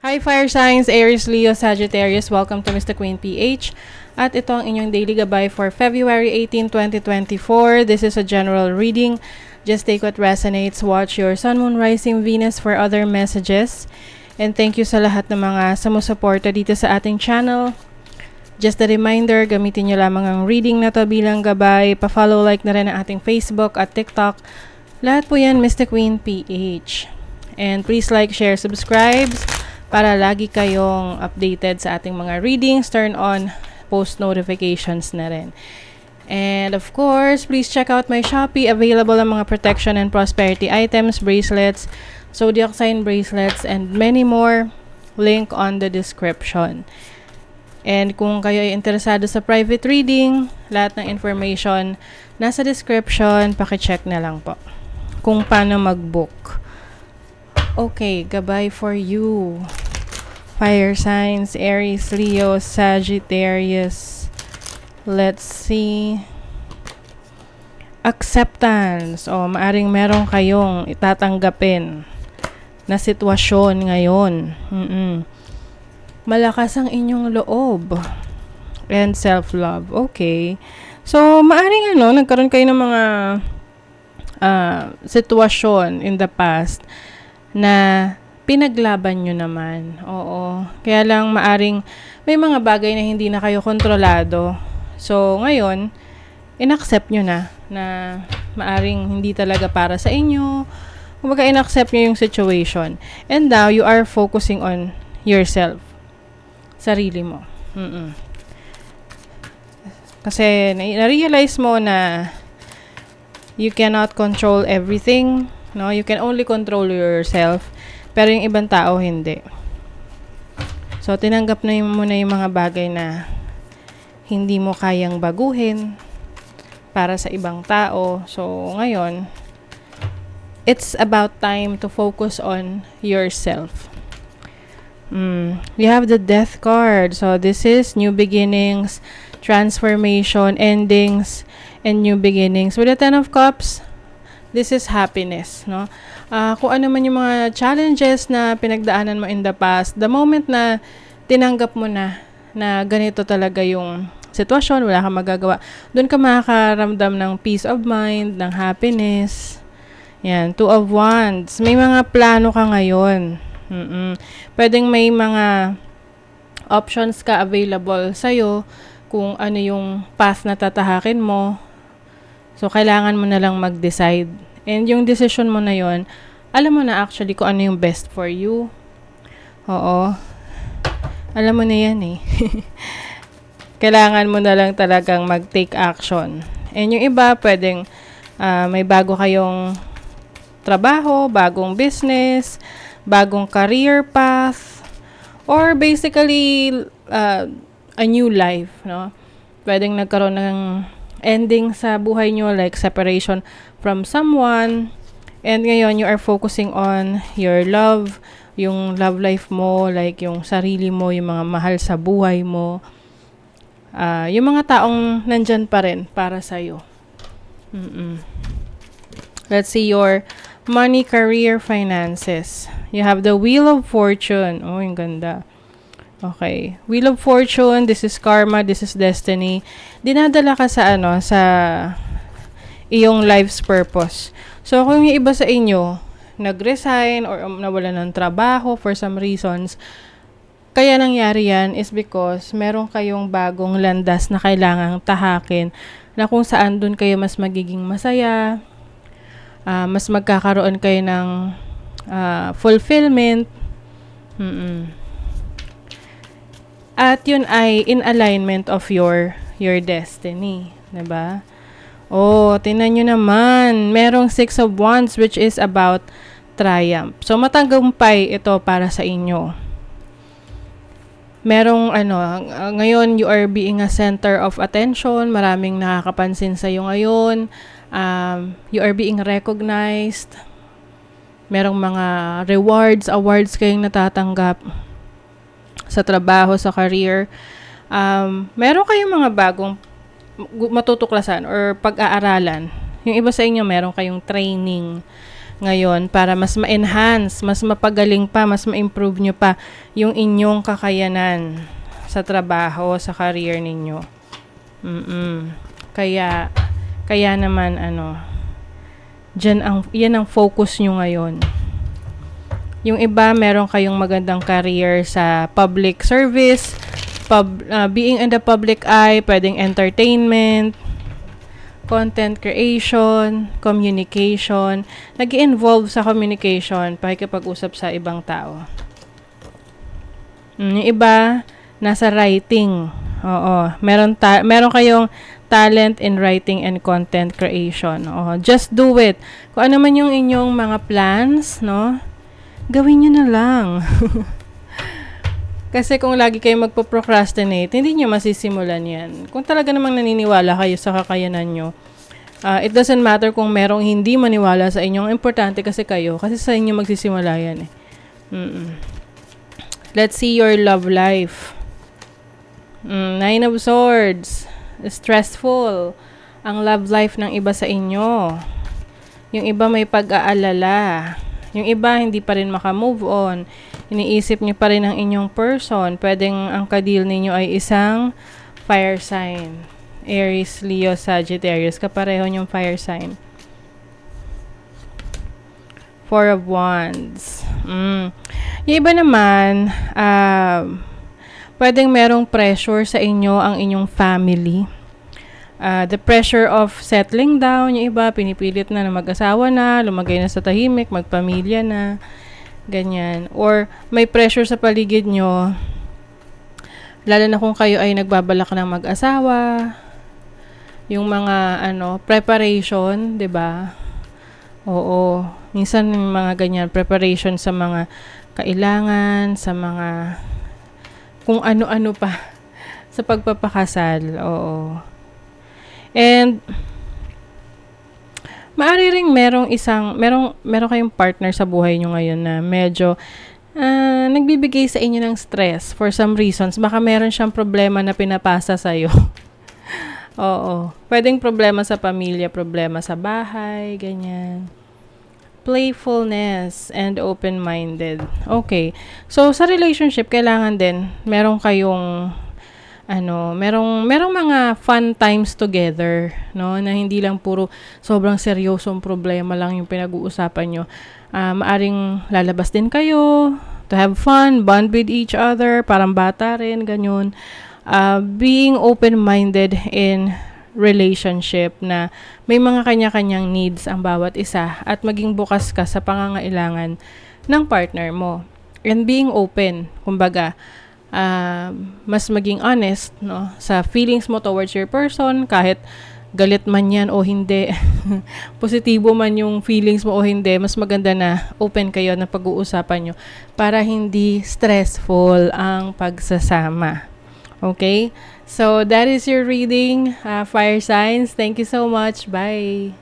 Hi Fire Signs, Aries, Leo, Sagittarius. Welcome to Mr. Queen PH. At ito ang inyong daily gabay for February 18, 2024. This is a general reading. Just take what resonates. Watch your Sun, Moon, Rising, Venus for other messages. And thank you sa lahat ng mga sumusuporta dito sa ating channel. Just a reminder, gamitin nyo lamang ang reading na to bilang gabay. Pa-follow, like na rin ang ating Facebook at TikTok. Lahat po yan, Mr. Queen PH. And please like, share, subscribe para lagi kayong updated sa ating mga readings. Turn on post notifications na rin. And of course, please check out my Shopee. Available ang mga protection and prosperity items, bracelets, zodiac sign bracelets, and many more. Link on the description. And kung kayo ay interesado sa private reading, lahat ng information nasa description, paki-check na lang po kung paano mag-book. Okay, gabay for you. Fire signs, Aries, Leo, Sagittarius. Let's see. Acceptance. O, maaring meron kayong itatanggapin na sitwasyon ngayon. Malakas ang inyong loob. And self-love. Okay. So, maaring nagkaroon kayo ng mga sitwasyon in the past na pinaglaban nyo naman. Oo. Kaya lang maaring may mga bagay na hindi na kayo kontrolado. So, ngayon, in-accept nyo na maaring hindi talaga para sa inyo. Kumbaga, in-accept nyo yung situation. And now, you are focusing on yourself. Sarili mo. Kasi, na-realize mo na you cannot control everything. No? You can only control yourself. Pero yung ibang tao, hindi. So, tinanggap na mo na yung mga bagay na hindi mo kayang baguhin para sa ibang tao. So, ngayon, it's about time to focus on yourself. You have the Death card. So, this is new beginnings, transformation, endings, and new beginnings. With the Ten of Cups, this is happiness, no? Kung ano man yung mga challenges na pinagdaanan mo in the past, the moment na tinanggap mo na ganito talaga yung sitwasyon, wala kang magagawa, doon ka makakaramdam ng peace of mind, ng happiness. Yan, Two of Wands. May mga plano ka ngayon. Pwedeng may mga options ka available sa'yo kung ano yung path na tatahakin mo. So, kailangan mo na lang mag-decide. And yung decision mo na yon, alam mo na actually kung ano yung best for you. Oo. Alam mo na yan eh. Kailangan mo na lang talagang mag-take action. And yung iba, pwedeng may bago kayong trabaho, bagong business, bagong career path, or basically a new life, no? Pwedeng nagkaroon ng ending sa buhay nyo, like separation from someone, and ngayon you are focusing on your love, yung love life mo, like yung sarili mo, yung mga mahal sa buhay mo, yung mga taong nandyan pa rin para sa'yo. Let's see your money, career, finances. You have the Wheel of Fortune. Oh, yung ganda. Okay. Wheel of Fortune, this is karma, this is destiny. Dinadala ka sa sa iyong life's purpose. So, kung yung iba sa inyo nag-resign or nawala ng trabaho for some reasons, kaya nangyari yan is because meron kayong bagong landas na kailangang tahakin na kung saan dun kayo mas magiging masaya, mas magkakaroon kayo ng fulfillment. At yun ay in alignment of your destiny. Diba? Oh, tingnan nyo naman. Merong Six of Wands which is about triumph. So, matagumpay ito para sa inyo. Merong ngayon you are being a center of attention. Maraming nakakapansin sa'yo ngayon. You are being recognized. Merong mga rewards, awards kayong natatanggap sa trabaho, sa career. Meron kayong mga bagong matutuklasan or pag-aaralan. Yung iba sa inyo, meron kayong training ngayon para mas ma-enhance, mas mapagaling pa, mas ma-improve nyo pa yung inyong kakayanan sa trabaho, sa career ninyo. Kaya naman yan ang focus nyo ngayon. Yung iba, meron kayong magandang career sa public service, being in the public eye, pwedeng entertainment, content creation, communication. Nag-involve sa communication, pakikipag-usap sa ibang tao. Yung iba, nasa writing. Oo, meron kayong talent in writing and content creation. Oo, just do it. Kung ano man yung inyong mga plans, no? Gawin nyo na lang. Kasi kung lagi kayo magpo-procrastinate, hindi nyo masisimulan yan. Kung talaga namang naniniwala kayo sa kakayanan nyo, it doesn't matter kung merong hindi maniwala sa inyo. Ang importante kasi kayo, kasi sa inyo magsisimula yan eh. Let's see your love life. Nine of Swords. Stressful ang love life ng iba sa inyo. Yung iba may pag-aalala. Yung iba hindi pa rin makamove on. Iniisip niyo pa rin ang inyong person. Pwedeng ang ka-deal ninyo ay isang fire sign. Aries, Leo, Sagittarius. Kapareho niyong fire sign. Four of Wands. Yung iba naman, pwedeng merong pressure sa inyo ang inyong family. The pressure of settling down. Yung iba, pinipilit na mag-asawa na, lumagay na sa tahimik, magpamilya na. Ganyan. Or may pressure sa paligid nyo, lalo na kung kayo ay nagbabalak ng mag-asawa. Yung mga preparation, 'di ba? Oo. Minsan yung mga ganyan, preparation sa mga kailangan, sa mga kung ano-ano pa sa pagpapakasal. Oo. And maari ring meron kayong partner sa buhay nyo ngayon na medyo nagbibigay sa inyo ng stress for some reasons. Baka meron siyang problema na pinapasa sa'yo. Oo. Pwedeng problema sa pamilya, problema sa bahay, ganyan. Playfulness and open-minded. Okay. So, sa relationship, kailangan din meron kayong merong mga fun times together, no? Na hindi lang puro sobrang seryosong problema lang yung pinag-uusapan nyo. Maaring lalabas din kayo to have fun, bond with each other, parang bata rin, ganyan. Being open-minded in relationship na may mga kanya-kanyang needs ang bawat isa at maging bukas ka sa pangangailangan ng partner mo. And being open, kumbaga, mas maging honest, no, sa feelings mo towards your person, kahit galit man yan o hindi, positibo man yung feelings mo o hindi, mas maganda na open kayo na pag-uusapan nyo para hindi stressful ang pagsasama. Okay? So, that is your reading, fire signs. Thank you so much. Bye!